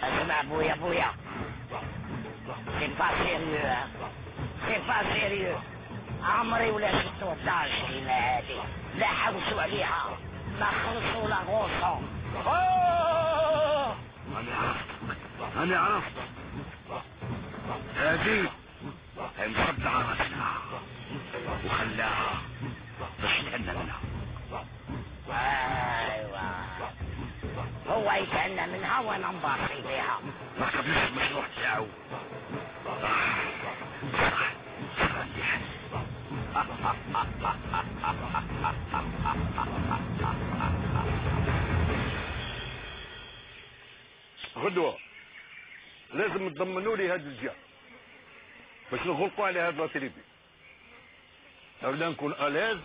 اسمع بويا سي با سيريو سي با سيريو. عمري ولا شفت وطاج كيما هادي، لا حوسوا عليها لا خلصوا لا غوصوا. انا عرفت هادي هي مصدعة راسنا وخلاها باش تهنى منها. ايوا هو يتهنى منها وانا نباطي بها. ما قبلش المشروع تاعو. غدوة لازم تضمنوا لي هاد الجهة باش نغلقوا على هاد لاتريبي. نبدا نكون الاز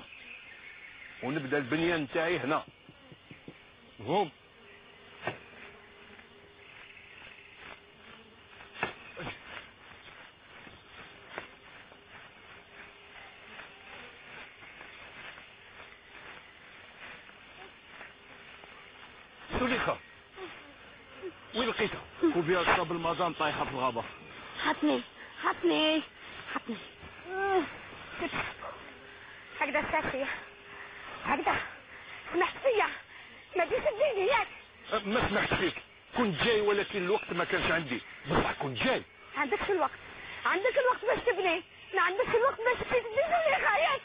ونبدا البنيان تاعي هنا. مفهوم؟ سليخة وين لقيتها؟ كوبيا صاب المازان طايحة في الغابة. حطني هكذا ساسية هكذا. سمحت فيا ما تجيش تجيني ياك. ما سمحت فيك، كنت جاي ولكن الوقت ما كانش عندي. بصح كنت جاي. عندكش الوقت باش تبني، ما عندكش الوقت باش تدير لي غايات.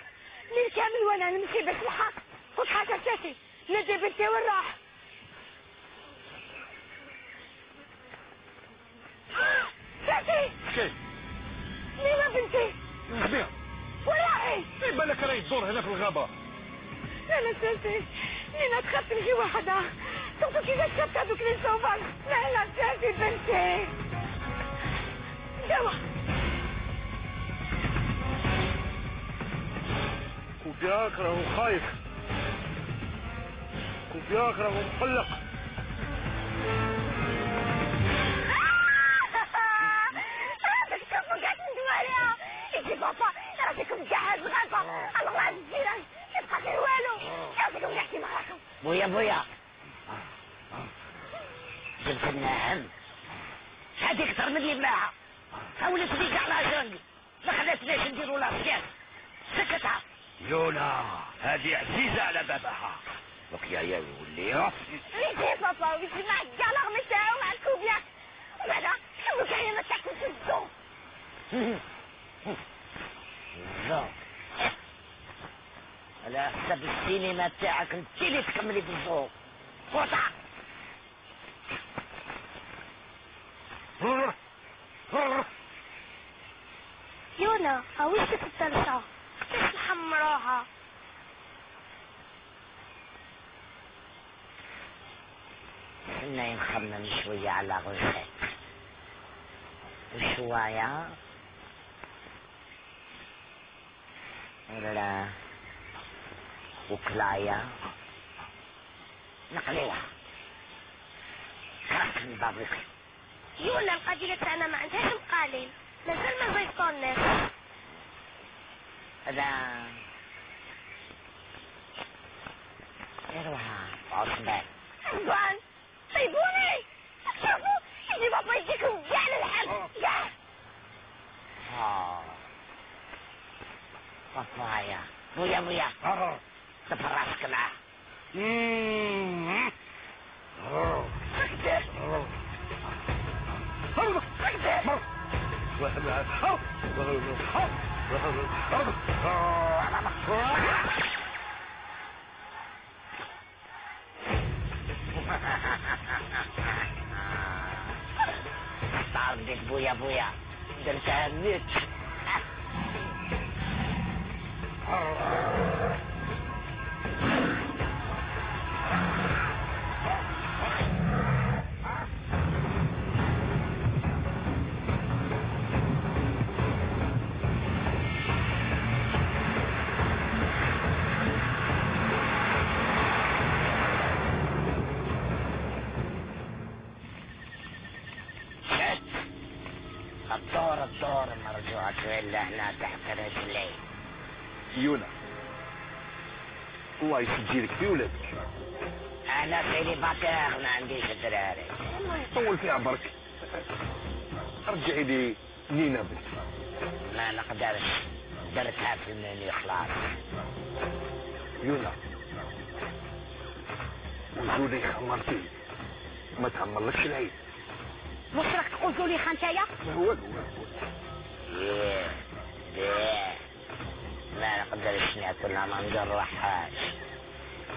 ليل كامل وانا نمشي باش نلحق. خذ حاجة ساسي نجي بنتي وين راح؟ ساسي كيف؟ لينا بنتي نخبيها. وراحي ايه بالك راهي تدور هنا في الغابة. لا ساسي لينا تخاف تمشي وحدها، شفتوا كيفاش شفت هذوك لي سوفاج. لا ساسي بنتي جوا. كوبياك راهو خايف، كوبياك راهو مقلق. بابا راسكم جاهز غلطة. الله عز الجيران يبقى غير والو. راسكم نحكي معاكم. بويا جبت النهم هذيك ترمدلي بلاها. حاولت بيك على جنبي ما خلاتناش نديروا لاسكان. سكتها يونا هذه عزيزة على بابها. دوك يا ولي ويجي بابا ويجي مع الجالغ نتاعو مع الكوبيات وبعدا حملوا كاين ما تاكل في الزو. على حسب السينما تاعك انت اللي تكملي بالذوق. قطع يونا هاوشك الثلثة كيف نحمروها؟ كنا نخمم شوية على غرفة وشوية ولا وكلاية نقليها خرجت من بابك. يونا القبيلة تاعنا ما عندهاش مقالين، مازال ما زيطوناش. هذا يروها عصبان عصبان طيبوني شوفوا يجي بابا يجيكم كاع للحل كاع. بابايا بويا دبر راسك معاه. طاردك بويا درتها ميت. الدور مرجوعك إلا هنا تحت رجلي. يونا الله يسجلك في ولادك. أنا سيليباتير ما عنديش دراري. طول فيها برك. رجعي لي نينا بنتي. ما نقدرش، درتها في المني خلاص. يونا وزولي خمرتي ما تعمرلكش العيد. واش راك تقول زولي خانتايا؟ هو ايه ما نقدرش ناكلها ما نجرحهاش،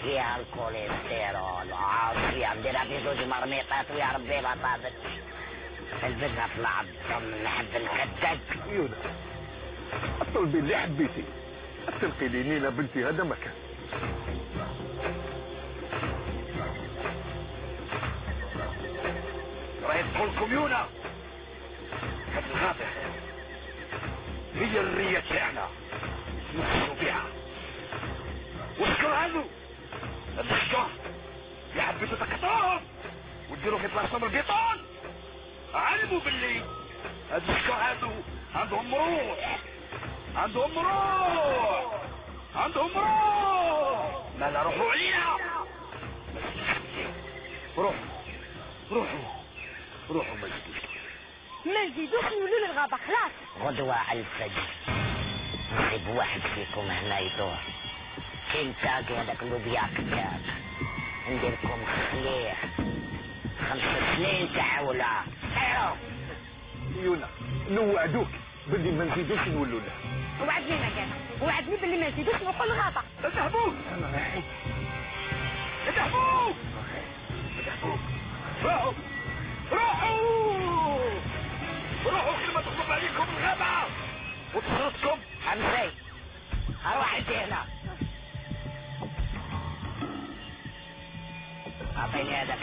فيها الكوليسترول وعاصية نديرها في زوج مرميطات ويا ربي ما طابت. البنها في العظم نحب نكتك. يونا اطلبي اللي حبيتي، تلقي لي نينا بنتي هذا مكان. راهي تقولكم يونا هاد الغابة هي الرية تاعنا نفسوا بها. والشكر هذو الشكر اللي حبيتوا تقطعوهم وديروا في بلاصتهم البيطون. علموا باللي هاد الشكر هذو عندهم روح، عندهم روح، عندهم روح. ما لا روحوا علينا. روحوا ما نزيدوش نولوا للغابة خلاص. غدوة على الفجر نصيب واحد فيكم هنا يدور كي نتاقي هذاك اللوبيا كتاب، نديركم خليه 5 سنين تعاولة. يونا نوعدوك باللي ما نزيدوش نولوا له. وعدني ما كان، وعدني باللي ما نزيدوش نروحوا للغابة. اذهبوا اذهبوا روحوا روحوا روحوا كلمة تطلب عليكم الغابة وتصرفكم. حمزي اروح انت هنا، اعطيني هذاك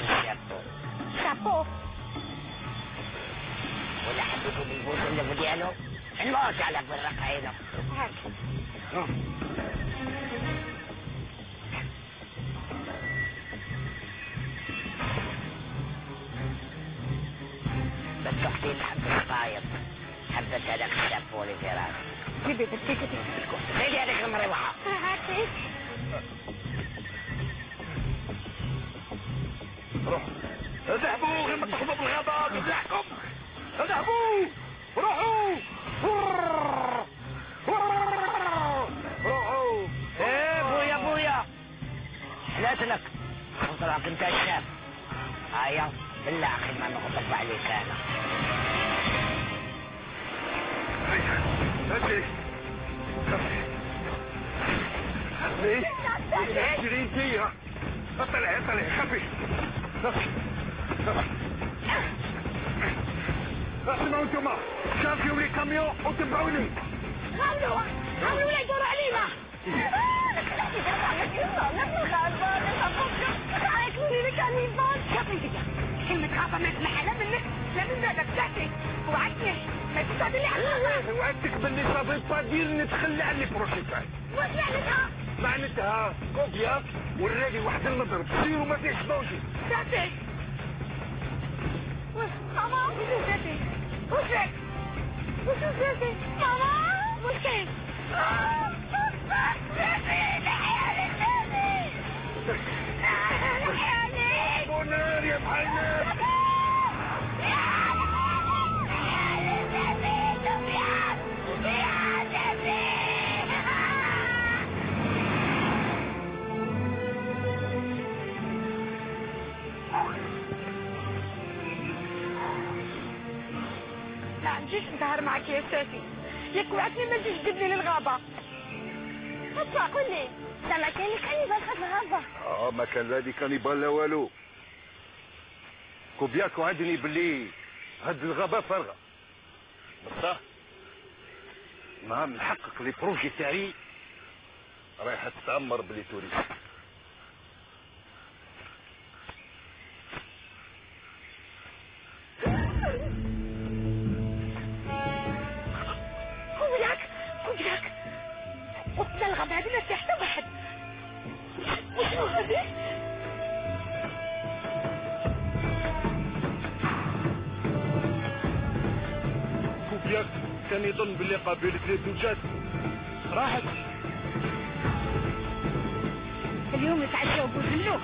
شابو ولا حبيتوا بالبوس اللي ديالو نموت على برق عينه. هاك بس اختي نحب الصايد، حبت هذاك الشابو اللي في راسي. جيبي بنتي سيدي هذيك المروحة. هاكي روحوا اذهبوا غير ما تدخلوا بالغابة ببلعكم. اذهبوا روحوا روحوا. ايه بويا حلات لك خطرك انت الشاب. هيا بالله اخي ما نغضب عليك انا. اجري انتي. اطلعي خفي. اسمعوا انتما شافيوا لي كاميون وتبعوني. غاملوا لا يدوروا علينا. كلمة غابة ما اسمعها لا منك لا من بابك بتاعتي. وعدتني ما تساعد لي على الغابة. وعدتك باللي صافي بادير نتخلى عن لي بروجي تاعي. واش معناتها؟ معناتها كوبيا وراني واحد المضرب سيروا ما فيهش موجي. بتاعتي ماما وش بتاعتي؟ وش لك؟ وش بتاعتي؟ ماما وش كيف؟ بونار يا محمد. ما نجيش نسهر معك يا ساسي، ياك وعدتني ما تجيش تجيبني للغابة. اطلع قول لي ده ما كان كانيبال في الغابة. ما كان لا دي كانيبال لا والو. كوبياك وعدني باللي هاد الغابة فارغة. بصح ما نحقق لي بروجي تاعي رايحة تتعمر بلي توريست. كوبياك قلت الغابة هذه ما فيها حتى واحد. وشنو هذه؟ كوبياك كان يظن باللي قبيلة الدوجات راحت. اليوم يتعشوا بوزنوك.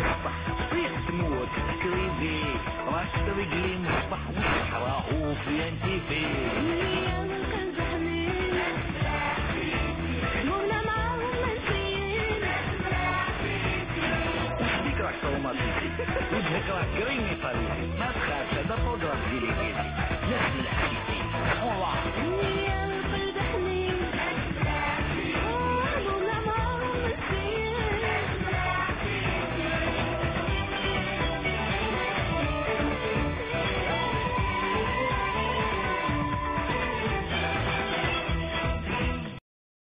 مصبح طيح تموت تكريبي راس رجلي مصبح والصحراء وفي انتيفي وشبيك راك طوماتيسي وجهك راك كريمي طريقي ما تخافش هذا بودرة جيلي جيلي ناس من الحسيتي والله